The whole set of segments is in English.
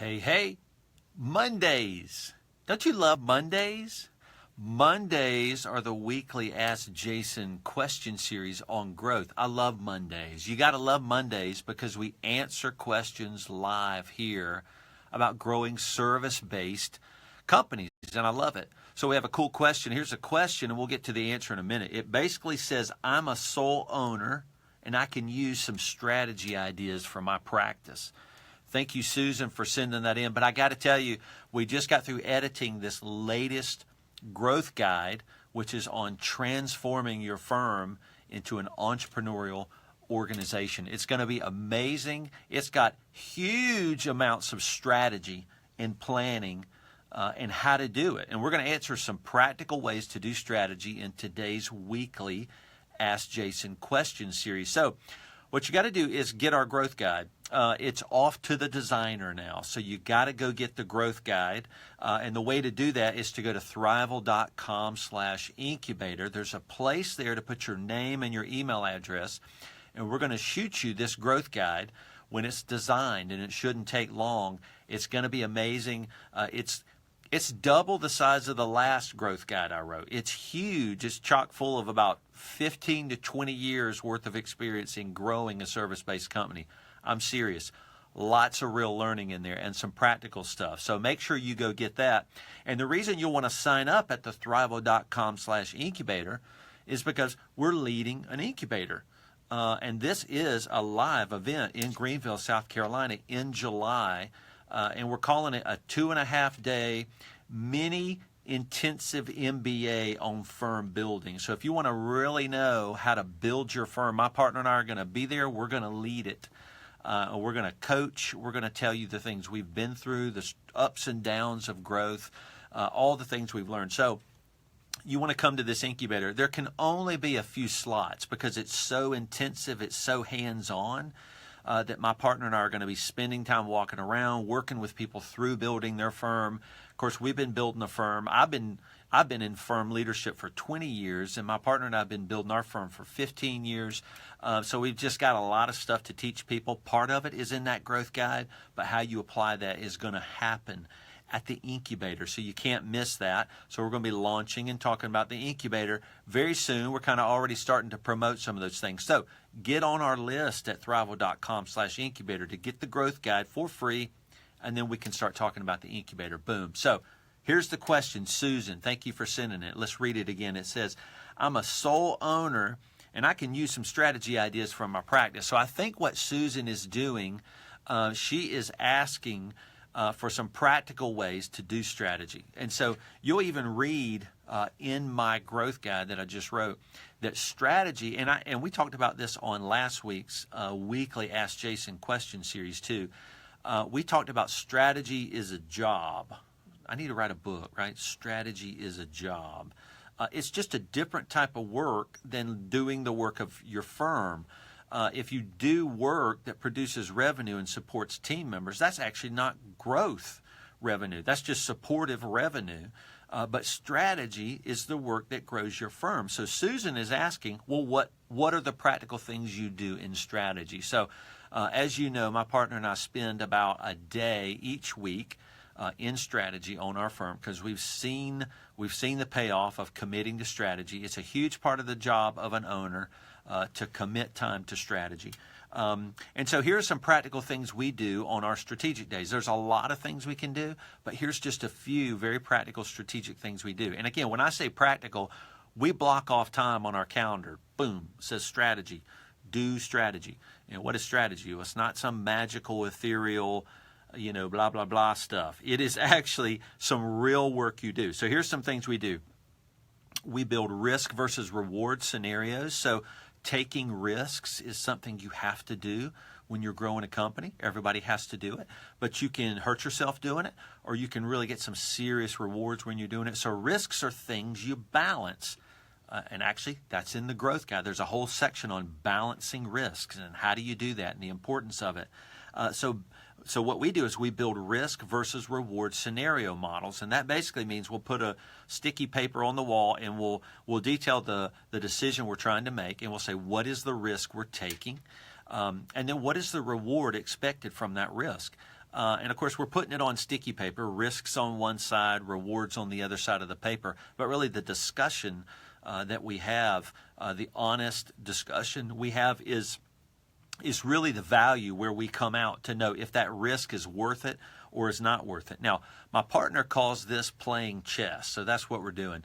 Hey, Mondays. Don't you love Mondays? Mondays are the weekly Ask Jason question series on growth. I love Mondays. You got to love Mondays because we answer questions live here about growing service-based companies, and I love it. So we have a cool question. Here's a question, and we'll get to the answer in a minute. It basically says, I'm a sole owner, and I can use some strategy ideas for my practice. Thank you, Susan, for sending that in. But I got to tell you, we just got through editing this latest growth guide, which is on transforming your firm into an entrepreneurial organization. It's going to be amazing. It's got huge amounts of strategy and planning and how to do it. And we're going to answer some practical ways to do strategy in today's weekly Ask Jason question series. So what you got to do is get our growth guide. It's off to the designer now, so you got to go get the growth guide. And the way to do that is to go to Thriveal.com/incubator. There's a place there to put your name and your email address, and we're going to shoot you this growth guide when it's designed, and it shouldn't take long. It's going to be amazing. It's double the size of the last growth guide I wrote. It's huge. It's chock full of about 15 to 20 years worth of experience in growing a service-based company. I'm serious. Lots of real learning in there and some practical stuff. So make sure you go get that. And the reason you'll want to sign up at the Thriveal.com/incubator is because we're leading an incubator. And this is a live event in Greenville, South Carolina in July. And we're calling it a 2.5-day mini intensive MBA on firm building. So if you want to really know how to build your firm, my partner and I are going to be there. We're going to lead it. We're going to coach. We're going to tell you the things we've been through, the ups and downs of growth, all the things we've learned. So you want to come to this incubator. There can only be a few slots because it's so intensive, it's so hands-on. That my partner and I are going to be spending time walking around, working with people through building their firm. Of course, we've been building a firm. I've been in firm leadership for 20 years, and my partner and I have been building our firm for 15 years. So we've just got a lot of stuff to teach people. Part of it is in that growth guide, but how you apply that is going to happen at the incubator, so you can't miss that. So we're going to be launching and talking about the incubator very soon. We're kind of already starting to promote some of those things. So get on our list at Thriveal.com/incubator to get the growth guide for free, and then we can start talking about the incubator. Boom. So here's the question, Susan. Thank you for sending it. Let's read it again. It says, I'm a sole owner, and I can use some strategy ideas from my practice. So I think what Susan is doing, she is asking for some practical ways to do strategy. And so you'll even read in my growth guide that I just wrote that strategy, and we talked about this on last week's weekly Ask Jason question series too. We talked about strategy is a job. I need to write a book, right? Strategy is a job. It's just a different type of work than doing the work of your firm. If you do work that produces revenue and supports team members, that's actually not growth revenue. That's just supportive revenue. But strategy is the work that grows your firm. So Susan is asking, well, what are the practical things you do in strategy? So as you know, my partner and I spend about a day each week in strategy on our firm because we've seen the payoff of committing to strategy. It's a huge part of the job of an owner to commit time to strategy. And so here's some practical things we do on our strategic days. There's a lot of things we can do, but here's just a few very practical strategic things we do. And again, when I say practical, we block off time on our calendar. Boom, it says strategy. Do strategy. What is strategy? Well, it's not some magical, ethereal, blah, blah, blah stuff. It is actually some real work you do. So here's some things we do. We build risk versus reward scenarios. So taking risks is something you have to do when you're growing a company. Everybody has to do it, but you can hurt yourself doing it, or you can really get some serious rewards when you're doing it. So risks are things you balance. And actually, that's in the growth guide. There's a whole section on balancing risks and how do you do that and the importance of it. So what we do is we build risk versus reward scenario models, and that basically means we'll put a sticky paper on the wall and we'll detail the decision we're trying to make, and we'll say what is the risk we're taking, and then what is the reward expected from that risk. And of course, we're putting it on sticky paper, risks on one side, rewards on the other side of the paper. But really the discussion that we have, the honest discussion we have is really the value where we come out to know if that risk is worth it or is not worth it. Now, my partner calls this playing chess, so that's what we're doing.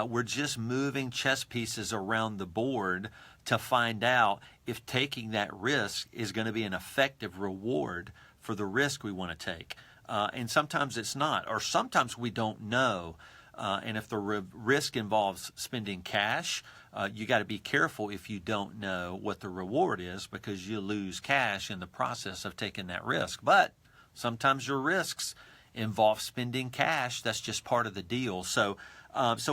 We're just moving chess pieces around the board to find out if taking that risk is going to be an effective reward for the risk we want to take. And sometimes it's not, or sometimes we don't know. And if the risk involves spending cash, you got to be careful if you don't know what the reward is, because you lose cash in the process of taking that risk. But sometimes your risks involve spending cash. That's just part of the deal. So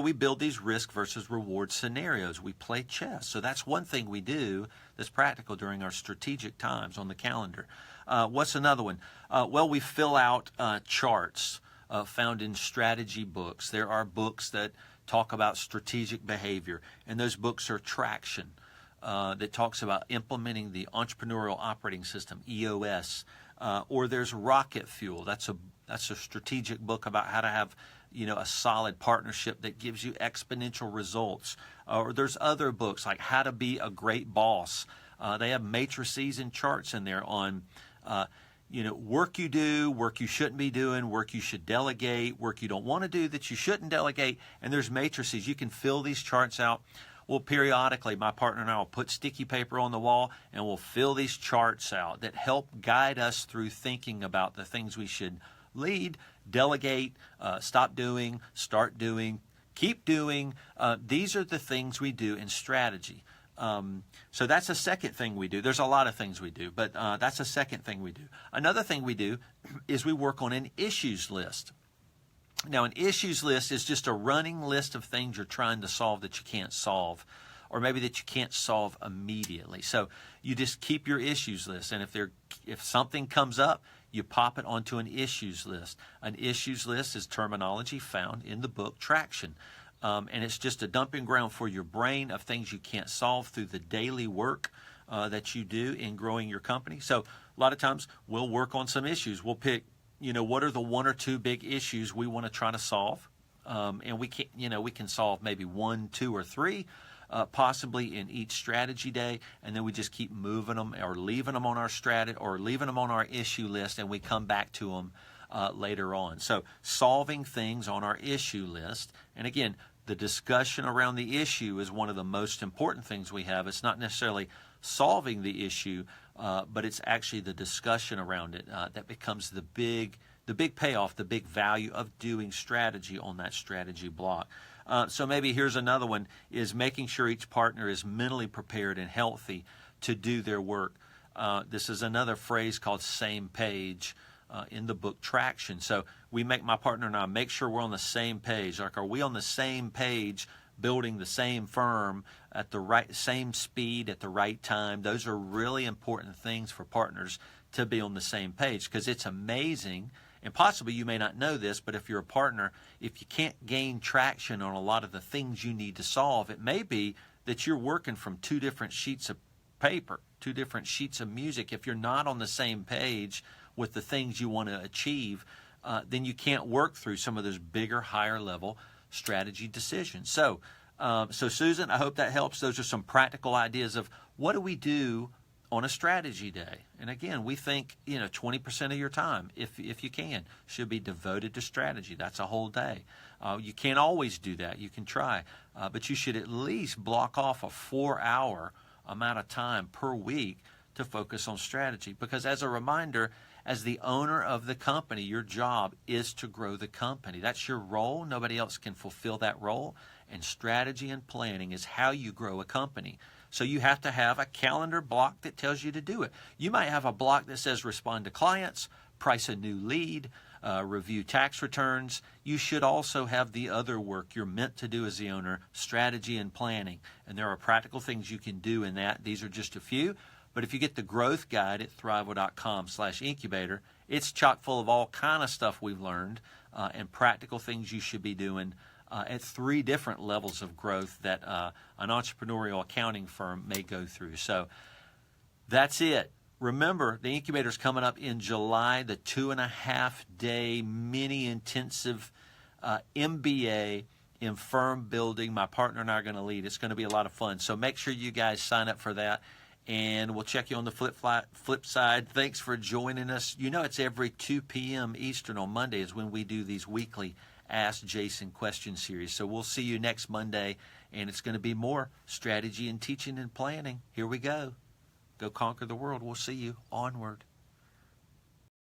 we build these risk versus reward scenarios. We play chess. So that's one thing we do that's practical during our strategic times on the calendar. What's another one? Well, we fill out charts found in strategy books. There are books that talk about strategic behavior, and those books are Traction, that talks about implementing the entrepreneurial operating system, EOS. Or there's Rocket Fuel. That's a strategic book about how to have a solid partnership that gives you exponential results. Or there's other books like How to Be a Great Boss. They have matrices and charts in there on work you do, work you shouldn't be doing, work you should delegate, work you don't want to do that you shouldn't delegate, and there's matrices. You can fill these charts out. Well, periodically, my partner and I will put sticky paper on the wall, and we'll fill these charts out that help guide us through thinking about the things we should lead, delegate, stop doing, start doing, keep doing. These are the things we do in strategy. So that's a second thing we do. There's a lot of things we do, but that's a second thing we do. Another thing we do is we work on an issues list. Now, an issues list is just a running list of things you're trying to solve that you can't solve, or maybe that you can't solve immediately. So you just keep your issues list, and if something comes up, you pop it onto an issues list. An issues list is terminology found in the book Traction. And it's just a dumping ground for your brain of things you can't solve through the daily work that you do in growing your company. So a lot of times we'll work on some issues. We'll pick, what are the one or two big issues we want to try to solve. And we can solve maybe 1, 2, or 3, possibly in each strategy day. And then we just keep moving them or leaving them on our strategy or leaving them on our issue list, and we come back to them later on. So solving things on our issue list. And again, the discussion around the issue is one of the most important things we have. It's not necessarily solving the issue, but it's actually the discussion around it that becomes the big payoff, the big value of doing strategy on that strategy block. So maybe here's another one, is making sure each partner is mentally prepared and healthy to do their work. This is another phrase called same page in the book Traction. So my partner and I make sure we're on the same page. Like, are we on the same page building the same firm at the same speed at the right time? Those are really important things for partners to be on the same page, because it's amazing, and possibly you may not know this, but if you're a partner, if you can't gain traction on a lot of the things you need to solve, it may be that you're working from 2 different sheets of paper, 2 different sheets of music. If you're not on the same page with the things you want to achieve, then you can't work through some of those bigger, higher level strategy decisions. So Susan, I hope that helps. Those are some practical ideas of what do we do on a strategy day. And again, we think 20% of your time, if you can, should be devoted to strategy. That's a whole day. You can't always do that. You can try, but you should at least block off a 4-hour amount of time per week to focus on strategy. Because as a reminder, as the owner of the company, your job is to grow the company. That's your role. Nobody else can fulfill that role. And strategy and planning is how you grow a company. So you have to have a calendar block that tells you to do it. You might have a block that says respond to clients, price a new lead, review tax returns. You should also have the other work you're meant to do as the owner, strategy and planning. And there are practical things you can do in that. These are just a few. But if you get the growth guide at thriveal.com/incubator, it's chock full of all kind of stuff we've learned and practical things you should be doing at 3 different levels of growth that an entrepreneurial accounting firm may go through. So that's it. Remember, the incubator is coming up in July, the 2.5-day mini intensive MBA in firm building. My partner and I are going to lead. It's going to be a lot of fun. So make sure you guys sign up for that. And we'll check you on the flip side. Thanks for joining us. You know, it's every 2 p.m. Eastern on Mondays when we do these weekly Ask Jason question series. So we'll see you next Monday, and it's going to be more strategy and teaching and planning. Here we go. Go conquer the world. We'll see you. Onward.